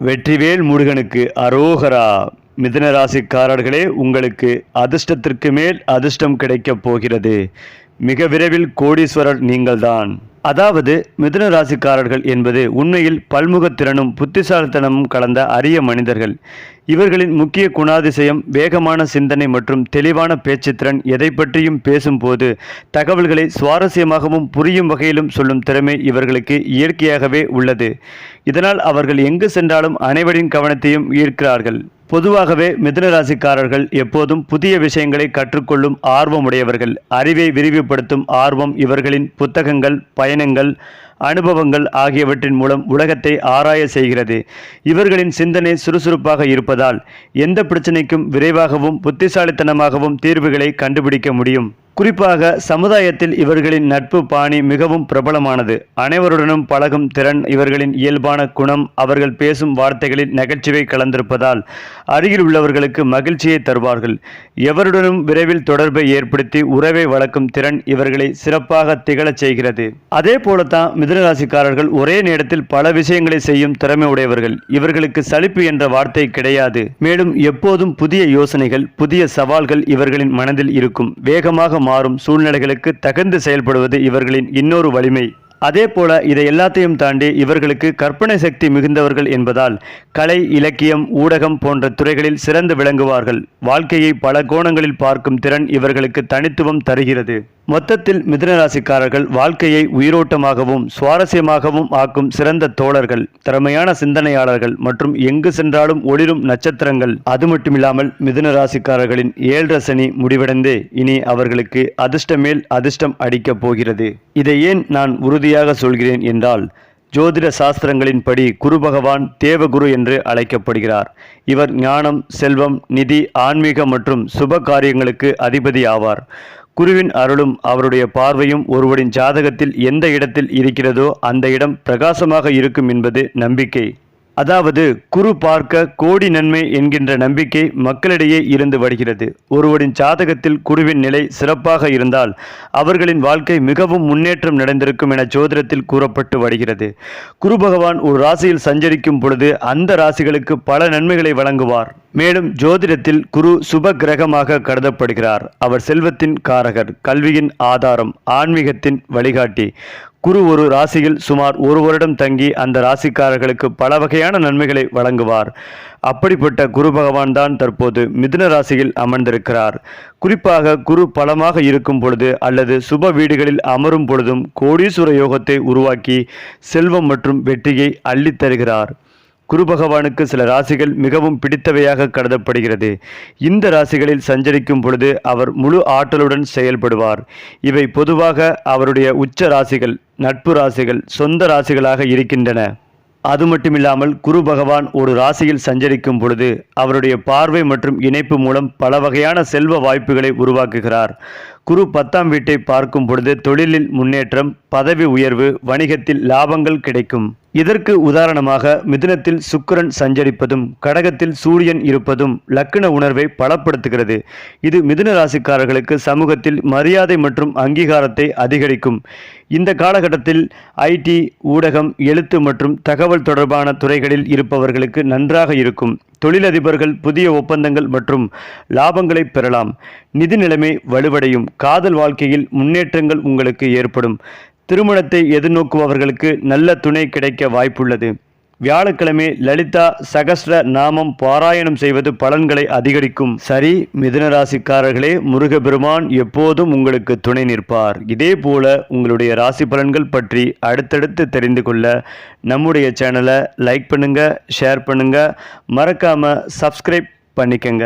வெற்றிவேல் முருகனுக்கு அரோகரா. மிதுன ராசிக்காரர்களே, உங்களுக்கு அதிர்ஷ்டத்திற்கு மேல் அதிர்ஷ்டம் கிடைக்கப் போகிறது. மிக விரைவில் கோடீஸ்வரர் நீங்கள்தான். அதாவது மிதுன ராசிக்காரர்கள் என்பது உண்மையில் பல்முகத்திறனும் புத்திசாலித்தனமும் கலந்த அரிய மனிதர்கள். இவர்களின் முக்கிய குணாதிசயம் வேகமான சிந்தனை மற்றும் தெளிவான பேச்சுத்திறன். எதை பற்றியும் பேசும்போது தகவல்களை சுவாரஸ்யமாகவும் புரியும் வகையிலும் சொல்லும் திறமை இவர்களுக்கு இயற்கையாகவே உள்ளது. இதனால் அவர்கள் எங்கு சென்றாலும் அனைவரின் கவனத்தையும் ஈர்க்கிறார்கள். பொதுவாகவே மிதுன ராசிக்காரர்கள் எப்போதும் புதிய விஷயங்களை கற்றுக்கொள்ளும் ஆர்வமுடையவர்கள். அறிவை விரிவுபடுத்தும் ஆர்வம் இவர்களின் புத்தகங்கள், பயணங்கள், அனுபவங்கள் ஆகியவற்றின் மூலம் உலகத்தை ஆராய செய்கிறது. இவர்களின் சிந்தனை சுறுசுறுப்பாக இருப்பதால் எந்த பிரச்சனைக்கும் விரைவாகவும் புத்திசாலித்தனமாகவும் தீர்வுகளை கண்டுபிடிக்க முடியும். குறிப்பாக சமுதாயத்தில் இவர்களின் நட்பு பாணி மிகவும் பிரபலமானது. அனைவருடனும் பழகும் திறன் இவர்களின் இயல்பான குணம். அவர்கள் பேசும் வார்த்தைகளில் நகைச்சுவை கலந்திருப்பதால் அருகில் உள்ளவர்களுக்கு மகிழ்ச்சியை தருவார்கள். எவருடனும் விரைவில் தொடர்பை ஏற்படுத்தி உறவை வளர்க்கும் திறன் இவர்களை சிறப்பாக திகழச் செய்கிறது. அதே போலத்தான் மிதுனராசிக்காரர்கள் ஒரே நேரத்தில் பல விஷயங்களை செய்யும் திறமை உடையவர்கள். இவர்களுக்கு சலிப்பு என்ற வார்த்தை கிடையாது. மேலும் எப்போதும் புதிய யோசனைகள், புதிய சவால்கள் இவர்களின் மனதில் இருக்கும். வேகமாக மாறும் சூழ்நிலைகளுக்கு தகுந்து செயல்படுவது இவர்களின் இன்னொரு வலிமை. அதே போல இதை எல்லாத்தையும் தாண்டி இவர்களுக்கு கற்பனை சக்தி மிகுந்தவர்கள் என்பதால் கலை, இலக்கியம், ஊடகம் போன்ற துறைகளில் சிறந்து விளங்குவார்கள். வாழ்க்கையை பல கோணங்களில் பார்க்கும் திறன் இவர்களுக்கு தனித்துவம் தருகிறது. மொத்தத்தில் மிதுனராசிக்காரர்கள் வாழ்க்கையை உயிரோட்டமாகவும் சுவாரஸ்யமாகவும் ஆக்கும் சிறந்த தோழர்கள், திறமையான சிந்தனையாளர்கள் மற்றும் எங்கு சென்றாலும் ஒளிரும் நட்சத்திரங்கள். அது மட்டுமில்லாமல் மிதுனராசிக்காரர்களின் 7 சனி முடிவடைந்து இனி அவர்களுக்கு அதிர்ஷ்டம் மேல் அதிர்ஷ்டம் அடிக்கப் போகிறது. இதை ஏன் நான் உறுதியாக சொல்கிறேன் என்றால், ஜோதிட சாஸ்திரங்களின்படி குரு பகவான் தேவகுரு என்று அழைக்கப்படுகிறார். இவர் ஞானம், செல்வம், நிதி, ஆன்மீக மற்றும் சுப காரியங்களுக்கு அதிபதி ஆவார். குருவின் அருளும் அவருடைய பார்வையும் ஒருவரின் ஜாதகத்தில் எந்த இடத்தில் இருக்கிறதோ அந்த இடம் பிரகாசமாக இருக்கும் என்பது நம்பிக்கை. அதாவது குரு பார்க்க கோடி நன்மை என்கின்ற நம்பிக்கை மக்களிடையே இருந்து வருகிறது. ஒருவரின் ஜாதகத்தில் குருவின் நிலை சிறப்பாக இருந்தால் அவர்களின் வாழ்க்கை மிகவும் முன்னேற்றம் நடந்திருக்கும் என ஜோதிடத்தில் கூறப்பட்டு வருகிறது. குரு பகவான் ஒரு ராசியில் சஞ்சரிக்கும் பொழுது அந்த ராசிகளுக்கு பல நன்மைகளை வழங்குவார். மேலும் ஜோதிடத்தில் குரு சுப கிரகமாக கருதப்படுகிறார். அவர் செல்வத்தின் காரகர், கல்வியின் ஆதாரம், ஆன்மீகத்தின் வழிகாட்டி. குரு ஒரு ராசியில் சுமார் 1 வருடம் தங்கி அந்த ராசிக்காரர்களுக்கு பல வகையான நன்மைகளை வழங்குவார். அப்படிப்பட்ட குரு பகவான் தான் தற்போது மிதுன ராசியில் அமர்ந்திருக்கிறார். குறிப்பாக குரு பலமாக இருக்கும் பொழுது அல்லது சுப வீடுகளில் அமரும் பொழுதும் கோடீஸ்வர யோகத்தை உருவாக்கி செல்வம் மற்றும் வெற்றியை அள்ளித்தருகிறார். குரு பகவானுக்கு சில ராசிகள் மிகவும் பிடித்தவையாக கருதப்படுகிறது. இந்த ராசிகளில் சஞ்சரிக்கும் பொழுது அவர் முழு ஆற்றலுடன் செயல்படுவார். இவை பொதுவாக அவருடைய உச்ச ராசிகள், நட்பு ராசிகள், சொந்த ராசிகளாக இருக்கின்றன. அது மட்டுமில்லாமல் குரு பகவான் ஒரு ராசியில் சஞ்சரிக்கும் பொழுது அவருடைய பார்வை மற்றும் இணைப்பு மூலம் பல வகையான செல்வ வாய்ப்புகளை உருவாக்குகிறார். குரு 10ஆம் வீட்டை பார்க்கும் பொழுது தொழிலில் முன்னேற்றம், பதவி உயர்வு, வணிகத்தில் லாபங்கள் கிடைக்கும். இதற்கு உதாரணமாக மிதுனத்தில் சுக்கிரன் சஞ்சரிப்பதும் கடகத்தில் சூரியன் இருப்பதும் லக்ன உணர்வை பலப்படுத்துகிறது. இது மிதுன ராசிக்காரர்களுக்கு சமூகத்தில் மரியாதை மற்றும் அங்கீகாரத்தை அதிகரிக்கும். இந்த காலகட்டத்தில் ஐடி, ஊடகம், எழுத்து மற்றும் தகவல் தொடர்பான துறைகளில் இருப்பவர்களுக்கு நன்றாக இருக்கும். தொழிலதிபர்கள் புதிய ஒப்பந்தங்கள் மற்றும் லாபங்களை பெறலாம். நிதி நிலைமை வலுவடையும். காதல் வாழ்க்கையில் முன்னேற்றங்கள் உங்களுக்கு ஏற்படும். திருமணத்தை எதிர்நோக்குபவர்களுக்கு நல்ல துணை கிடைக்க வாய்ப்புள்ளது. வியாழக்கிழமை லலிதா சகஸ்ர நாமம் பாராயணம் செய்வது பலன்களை அதிகரிக்கும். சரி மிதுன ராசிக்காரர்களே, முருகபெருமான் எப்போதும் உங்களுக்கு துணை நிற்பார். இதே போல உங்களுடைய ராசி பலன்கள் பற்றி அடுத்தடுத்து தெரிந்து கொள்ள நம்முடைய சேனலை லைக் பண்ணுங்க, ஷேர் பண்ணுங்க, மறக்காம சப்ஸ்கிரைப் பண்ணிக்கங்க.